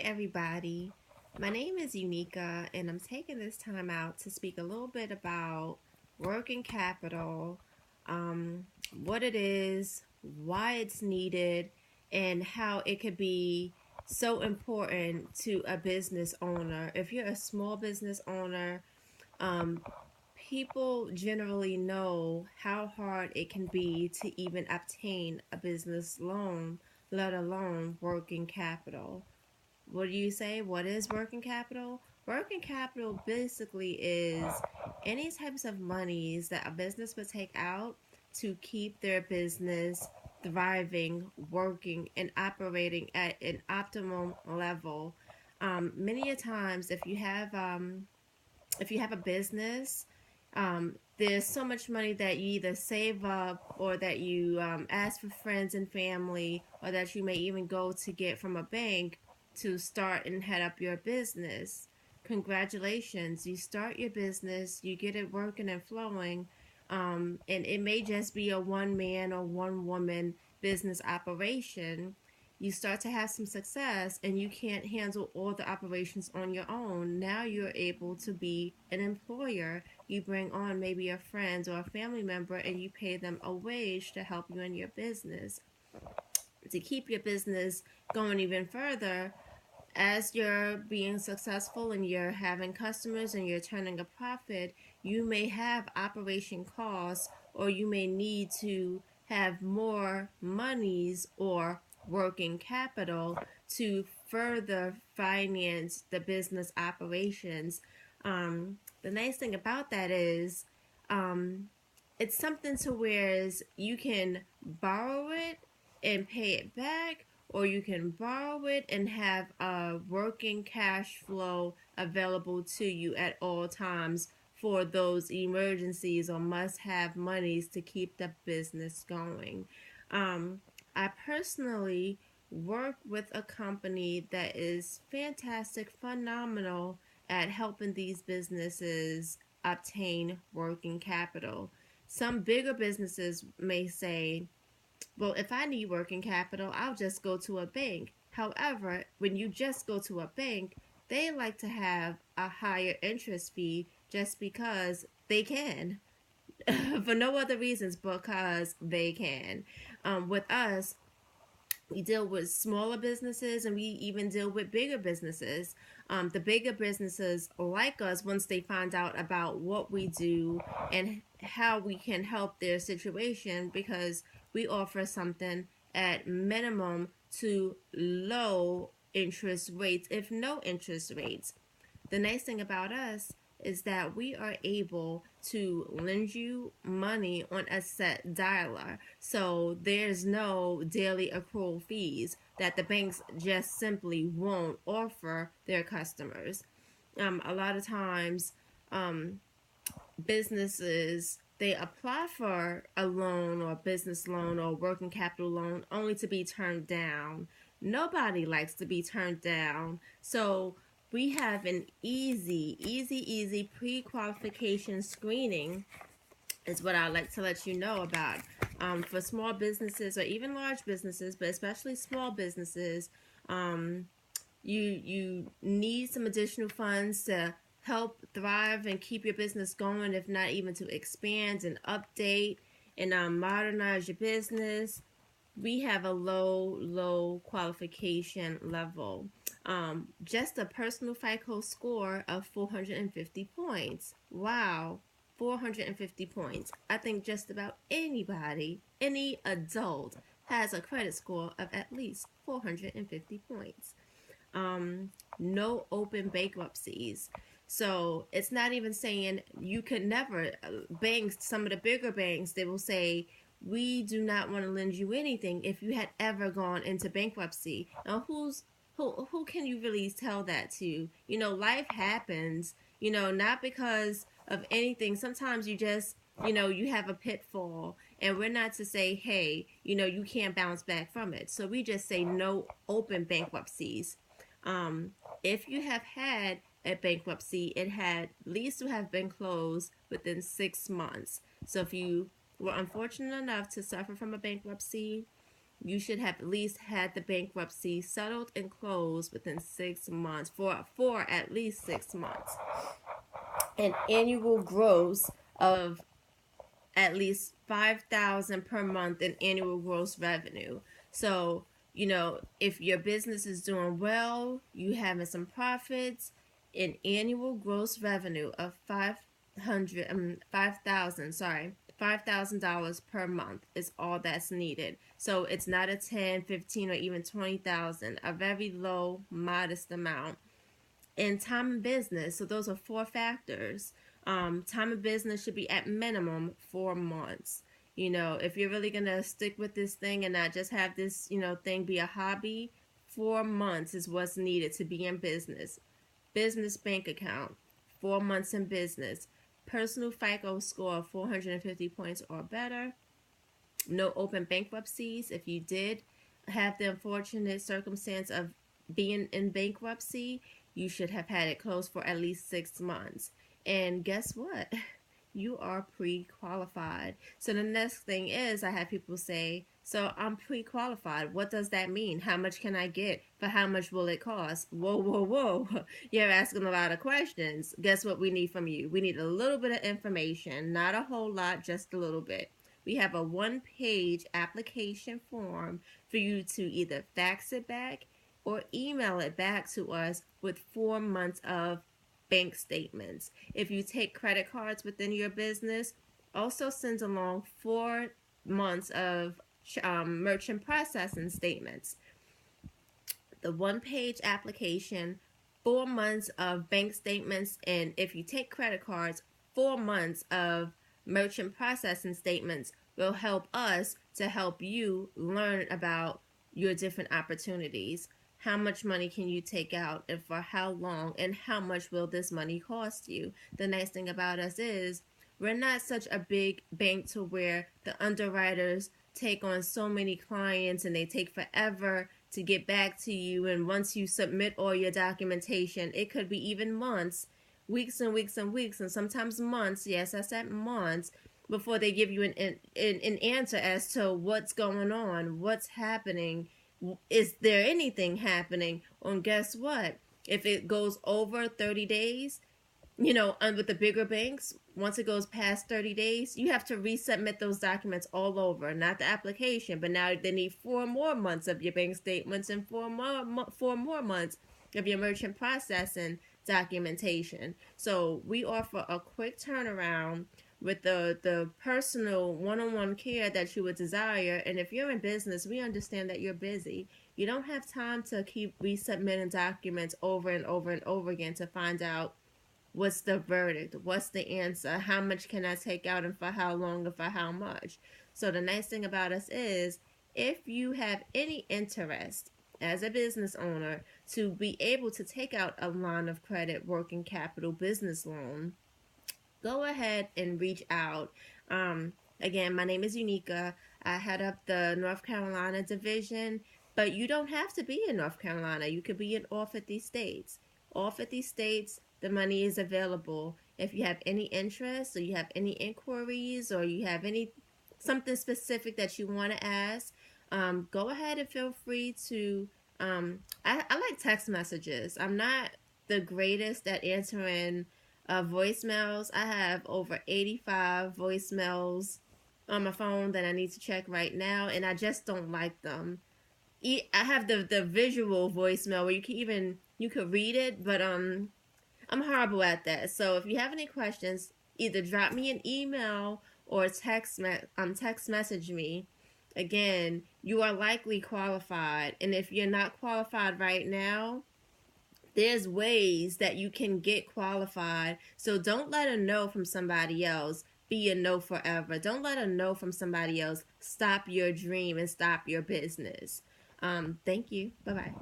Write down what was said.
everybody. My name is Unika, and I'm taking this time out to speak a little bit about working capital, um, what it is, why it's needed, and how it could be so important to a business owner. If you're a small business owner, um, people generally know how hard it can be to even obtain a business loan, let alone working capital. What do you say? What is working capital? Working capital basically is any types of monies that a business would take out to keep their business thriving, working, and operating at an optimum level. Many a times, if you have a business, there's so much money that you either save up or that you ask for friends and family, or that you may even go to get from a bank to start and head up your business. Congratulations, you start your business, you get it working and flowing, and it may just be a one man or one woman business operation. You start to have some success and you can't handle all the operations on your own. Now you're able to be an employer. You bring on maybe a friend or a family member and you pay them a wage to help you in your business. To keep your business going even further, as you're being successful and you're having customers and you're turning a profit, you may have operation costs, or you may need to have more monies or working capital to further finance the business operations. The nice thing about that is it's something to where you can borrow it and pay it back, or you can borrow it and have a working cash flow available to you at all times for those emergencies or must have monies to keep the business going. Um, I personally work with a company that is fantastic, phenomenal at helping these businesses obtain working capital. Some bigger businesses may say, well, if I need working capital, I'll just go to a bank. However, when you just go to a bank, they like to have a higher interest fee just because they can. For no other reasons because they can. With us, we deal with smaller businesses and we even deal with bigger businesses. The bigger businesses like us, once they find out about what we do and how we can help their situation, because we offer something at minimum to low interest rates, if no interest rates. The nice thing about us is that we are able to lend you money on a set dialer. So there's no daily accrual fees that the banks just simply won't offer their customers. A lot of times, um, businesses, they apply for a loan or a business loan or working capital loan only to be turned down. Nobody likes to be turned down. So we have an easy pre-qualification screening is what I'd like to let you know about. For small businesses or even large businesses, but especially small businesses, um, you need some additional funds to help thrive and keep your business going, if not even to expand and update and modernize your business. We have a low qualification level. Just a personal FICO score of 450 points. Wow, 450 points. I think just about anybody, any adult, has a credit score of at least 450 points. No open bankruptcies. So it's not even saying you could never, banks, some of the bigger banks, they will say, we do not want to lend you anything if you had ever gone into bankruptcy. Now, who can you really tell that to? Life happens, not because of anything. Sometimes you just, you have a pitfall, and we're not to say, hey, you can't bounce back from it. So we just say no open bankruptcies. Um, if you have had a bankruptcy, it had at least to have been closed within 6 months. So if you were unfortunate enough to suffer from a bankruptcy, you should have at least had the bankruptcy settled and closed within 6 months, for at least 6 months. An annual gross of at least 5,000 per month in annual gross revenue. So, if your business is doing well, you having some profits, an annual gross revenue of 5,000 per month is all that's needed. So it's not a 10, 15, or even 20,000, a very low, modest amount. And time in business, so those are four factors. Time of business should be at minimum 4 months. If you're really gonna stick with this thing and not just have this, thing be a hobby, 4 months is what's needed to be in business. Business bank account, 4 months in business. Personal FICO score of 450 points or better. No open bankruptcies. If you did have the unfortunate circumstance of being in bankruptcy, you should have had it closed for at least 6 months. And guess what? You are pre-qualified. So the next thing is, I have people say, so I'm pre-qualified. What does that mean? How much can I get? For how much will it cost? Whoa, whoa, whoa. You're asking a lot of questions. Guess what we need from you? We need a little bit of information, not a whole lot, just a little bit. We have a 1-page application form for you to either fax it back or email it back to us with 4 months of bank statements. If you take credit cards within your business, also send along 4 months of merchant processing statements. The 1-page application, 4 months of bank statements, and if you take credit cards, 4 months of merchant processing statements will help us to help you learn about your different opportunities. How much money can you take out, and for how long, and how much will this money cost you? The nice thing about us is we're not such a big bank to where the underwriters take on so many clients and they take forever to get back to you. And once you submit all your documentation, it could be even months, weeks and weeks and weeks, and sometimes months. Yes, I said months, before they give you an answer as to what's going on, what's happening. Is there anything happening? And guess what? If it goes over 30 days, and with the bigger banks, once it goes past 30 days, you have to resubmit those documents all over. Not the application, but now they need 4 more months of your bank statements and 4 more months of your merchant processing documentation. So we offer a quick turnaround with the personal one-on-one care that you would desire. And if you're in business, we understand that you're busy. You don't have time to keep resubmitting documents over and over and over again to find out what's the verdict, what's the answer, how much can I take out, and for how long, and for how much. So the nice thing about us is, if you have any interest as a business owner to be able to take out a line of credit, working capital, business loan, go ahead and reach out. Again, my name is Unica. I head up the North Carolina division, but you don't have to be in North Carolina. You could be in all 50 states. All 50 states, the money is available. If you have any interest, or you have any inquiries, or you have something specific that you want to ask, go ahead and feel free to. I like text messages. I'm not the greatest at answering voicemails. I have over 85 voicemails on my phone that I need to check right now, and I just don't like them. I have the visual voicemail where you could read it, but I'm horrible at that. So if you have any questions, either drop me an email or text message me. Again, you are likely qualified, and if you're not qualified right now, there's ways that you can get qualified. So don't let a no from somebody else be a no forever. Don't let a no from somebody else stop your dream and stop your business. Thank you. Bye-bye.